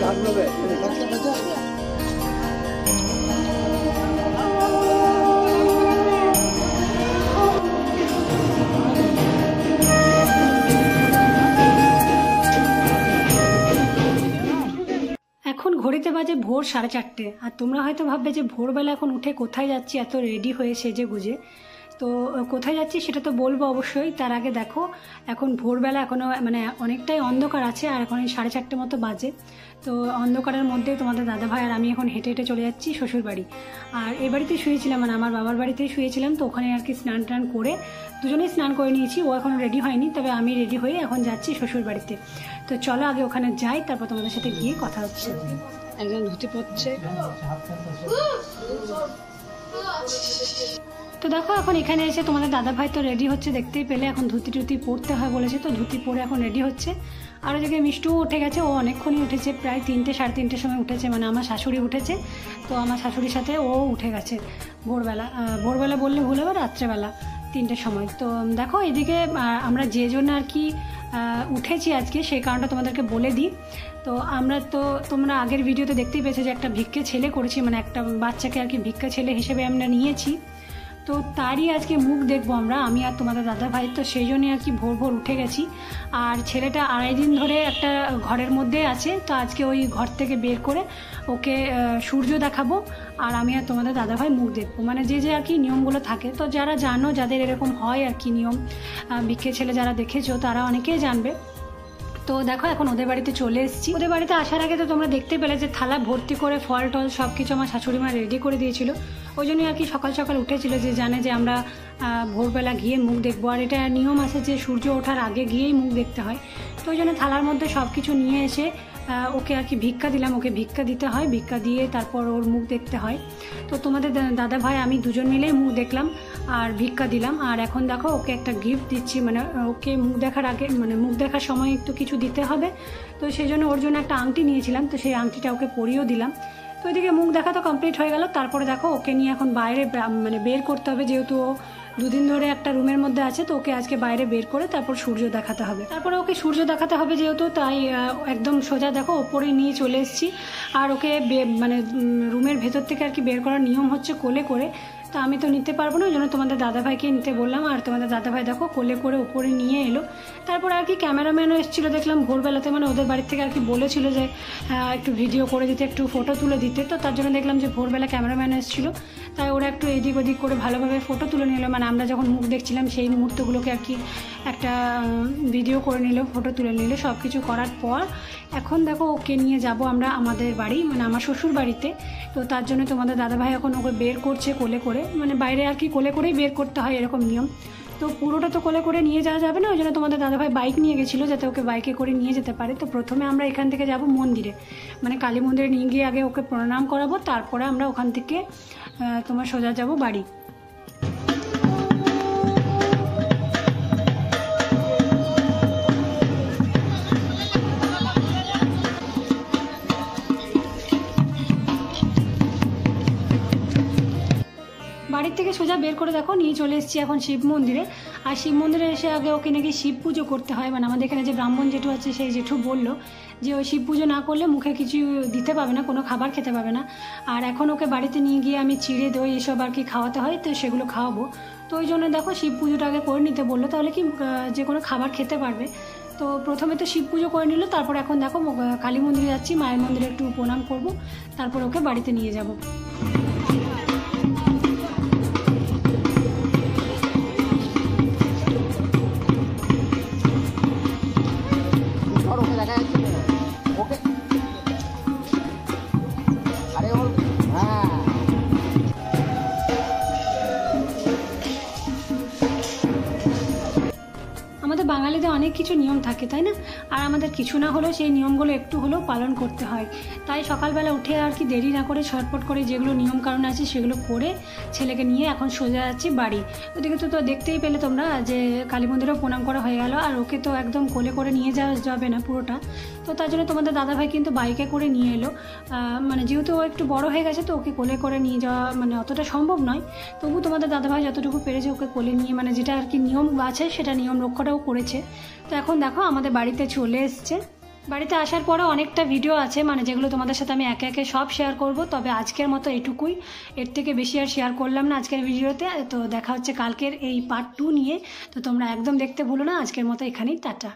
এখন ঘড়িতে বাজে ভোর 4:30 আর তোমরা হয়তো ভাববে যে ভোরবেলা এখন উঠে কোথায় যাচ্ছি এত রেডি হয়ে সেজে গুজে। তো কোথায় যাচ্ছি সেটা তো বলবো অবশ্যই, তার আগে দেখো এখন ভোরবেলা এখনও মানে অনেকটাই অন্ধকার আছে আর এখন 4:30 মতো বাজে। তো অন্ধকারের মধ্যে তোমাদের দাদাভাই আর আমি এখন হেঁটে হেঁটে চলে যাচ্ছি শ্বশুর বাড়ি। আর এ বাড়িতে শুয়েছিলাম, মানে আমার বাবার বাড়িতেই শুয়েছিলাম, তো ওখানে আর কি স্নান টান করে দুজনেই স্নান করে নিয়েছি। ও এখনও রেডি হয়নি, তবে আমি রেডি হয়ে এখন যাচ্ছি শ্বশুর বাড়িতে। তো চলো আগে ওখানে যাই, তারপর তোমাদের সাথে গিয়ে কথা হচ্ছে। একজন ধুতি পড়ছে। তো দেখো এখন এখানে এসে তোমাদের দাদাভাই তো রেডি হচ্ছে, দেখতেই পেলে। এখন ধুতি টুতি পরতে হয় বলেছে, তো ধুতি পরে এখন রেডি হচ্ছে। আর ওদিকে মিষ্টুও উঠে গেছে, ও অনেকক্ষণই উঠেছে, প্রায় 3টে সাড়ে 3টের সময় উঠেছে, মানে আমার শাশুড়ি উঠেছে। তো আমার শাশুড়ির সাথে ও উঠে গেছে ভোরবেলা। ভোরবেলা বললে ভুল হবে, রাত্রেবেলা 3টের সময়। তো দেখো এদিকে আমরা যে জন্য আর কি উঠেছি আজকে সেই কারণটা তোমাদেরকে বলে দিই। তো আমরা তো তোমরা আগের ভিডিওতে দেখতেই পেয়েছো যে একটা ভিক্ষে ছেলে করেছি, মানে একটা বাচ্চাকে আর কি ভিক্ষা ছেলে হিসেবে আমরা নিয়েছি। তো তারই আজকে মুখ দেখবো আমরা, আমি আর তোমাদের দাদাভাই। তো সেই জন্যই আর কি ভোর ভোর উঠে গেছি। আর ছেলেটা 2.5 দিন ধরে একটা ঘরের মধ্যে আছে, তো আজকে ওই ঘর থেকে বের করে ওকে সূর্য দেখাবো আর আমি আর তোমাদের দাদাভাই মুখ দেখবো, মানে যে যে আর কি নিয়মগুলো থাকে। তো যারা জানো, যাদের এরকম হয় আর কি নিয়ম, ভিক্ষে ছেলে যারা দেখেছো তারা অনেকেই জানবে। তো দেখো এখন ওদের বাড়িতে চলে এসেছি। ওদের বাড়িতে আসার আগে তো তোমরা দেখতে পেলে যে থালা ভর্তি করে ফল টল সব কিছু আমার শাশুড়ি মা রেডি করে দিয়েছিল। ওই জন্যই আর কি সকাল সকাল উঠেছিল, যে জানে যে আমরা ভোরবেলা গিয়ে মুখ দেখবো। আর এটা নিয়ম আছে যে সূর্য ওঠার আগে গিয়েই মুখ দেখতে হয়। তো ওই জন্য থালার মধ্যে সব কিছু নিয়ে এসে ওকে আর কি ভিক্ষা দিলাম, ওকে ভিক্ষা দিতে হয়, ভিক্ষা দিয়ে তারপর ওর মুখ দেখতে হয়। তো তোমাদের দাদা ভাই আমি দুজন মিলেই মুখ দেখলাম আর ভিক্ষা দিলাম। আর এখন দেখো ওকে একটা গিফট দিচ্ছি, মানে ওকে মুখ দেখার আগে, মানে মুখ দেখার সময় একটু কিছু দিতে হবে। তো সেই জন্য ওর জন্য একটা আংটি নিয়েছিলাম, তো সেই আংটিটা ওকে পরিয়েও দিলাম। তো ওইদিকে মুখ দেখা তো কমপ্লিট হয়ে গেল। তারপরে দেখো ওকে নিয়ে এখন বাইরে মানে বের করতে হবে, যেহেতু ও 2 দিন ধরে একটা রুমের মধ্যে আছে। তো ওকে আজকে বাইরে বের করে তারপর সূর্য দেখাতে হবে। তারপরে ওকে সূর্য দেখাতে হবে যেহেতু, তাই একদম সোজা দেখো ওপরে নিয়ে চলে এসেছি। আর ওকে মানে রুমের ভেতর থেকে আর কি বের করার নিয়ম হচ্ছে কোলে করে। তো আমি তো নিতে পারবো না, ওই জন্য তোমাদের দাদাভাইকে নিতে বললাম। আর তোমাদের দাদাভাই দেখো কোলে করে উপরে নিয়ে এলো। তারপর আর কি ক্যামেরাম্যানও এসেছিলো দেখলাম ভোরবেলাতে, মানে ওদের বাড়ির থেকে আর কি বলেছিল যে একটু ভিডিও করে দিতে, একটু ফটো তুলে দিতে। তো তার জন্য দেখলাম যে ভোরবেলা ক্যামেরাম্যান এসেছিলো, তাই ওরা একটু এদিক ওদিক করে ভালোভাবে ফটো তুলে নিল। মানে আমরা যখন মুখ দেখছিলাম সেই মুহূর্তগুলোকে আর কি একটা ভিডিও করে নিল, ফটো তুলে নিল। সব কিছু করার পর এখন দেখো ওকে নিয়ে যাব আমরা আমাদের বাড়ি, মানে আমার শ্বশুর বাড়িতে। তো তার জন্য তোমাদের দাদাভাই এখন ওকে বের করছে কোলে করে, মানে বাইরে আর কি কোলে করেই বের করতে হয় এরকম নিয়ম। তো পুরোটা তো কোলে করে নিয়ে যাওয়া যাবে না, ওই জন্য তোমাদের দাদাভাই বাইক নিয়ে গেছিলো যাতে ওকে বাইকে করে নিয়ে যেতে পারে। তো প্রথমে আমরা এখান থেকে যাব মন্দিরে, মানে কালী মন্দিরে নিয়ে গিয়ে আগে ওকে প্রণাম করাবো, তারপরে আমরা ওখান থেকে তোমার সোজা যাব বাড়ি। বাড়ির থেকে সোজা বের করে দেখো নিয়ে চলে এসেছি এখন শিব মন্দিরে। আর শিব মন্দিরে এসে আগে ওকে নাকি শিব পুজো করতে হয়, মানে আমাদের এখানে যে ব্রাহ্মণ জেঠু আছে সেই জেঠু বললো যে ওই শিব পুজো না করলে মুখে কিছু দিতে পাবে না, কোনো খাবার খেতে পাবে না। আর এখন ওকে বাড়িতে নিয়ে গিয়ে আমি চিড়ে দই এসব আর কি খাওয়াতে হয়, তো সেগুলো খাওয়াবো। তো ওই জন্য দেখো শিব পুজোটা আগে করে নিতে বললো, তাহলে কি যে কোনো খাবার খেতে পারবে। তো প্রথমে তো শিব পুজো করে নিল, তারপর এখন দেখো কালী মন্দিরে যাচ্ছি, মায়ের মন্দিরে একটু প্রণাম করব, তারপর ওকে বাড়িতে নিয়ে যাব। বাঙালিদের অনেক কিছু নিয়ম থাকে তাই না, আর আমাদের কিছু না হলেও সেই নিয়মগুলো একটু হলেও পালন করতে হয়। তাই সকালবেলা উঠে আর কি দেরি না করে ছটপট করে যেগুলো নিয়ম কারণ আছে সেগুলো করে ছেলেকে নিয়ে এখন সোজা যাচ্ছি বাড়ি। ওদিকে তো দেখতেই পেলে তোমরা যে কালী মন্দিরেও প্রণাম করা হয়ে গেল, আর ওকে তো একদম কোলে করে নিয়ে যাওয়া যাবে না পুরোটা। তো তার জন্য তোমাদের দাদাভাই কিন্তু বাইকে করে নিয়ে এলো, মানে যেহেতু ও একটু বড় হয়ে গেছে তো ওকে কোলে করে নিয়ে যাওয়া মানে অতটা সম্ভব নয়। তবু তোমাদের দাদাভাই যতটুকু পেরেছে ওকে কোলে নিয়ে, মানে যেটা আর কি নিয়ম আছে সেটা নিয়ম রক্ষাটাও করেছে। তো এখন দেখো আমাদের বাড়িতে চলে এসছে। বাড়িতে আসার পরে অনেকটা ভিডিও আছে, মানে যেগুলো তোমাদের সাথে আমি একে একে সব শেয়ার করব, তবে আজকের মতো এটুকুই, এর থেকে বেশি আর শেয়ার করলাম না আজকের ভিডিওতে। তো দেখা হচ্ছে কালকের এই পার্ট 2 নিয়ে, তো তোমরা একদম দেখতে ভুলো না। আজকের মতো এখানেই টাটা।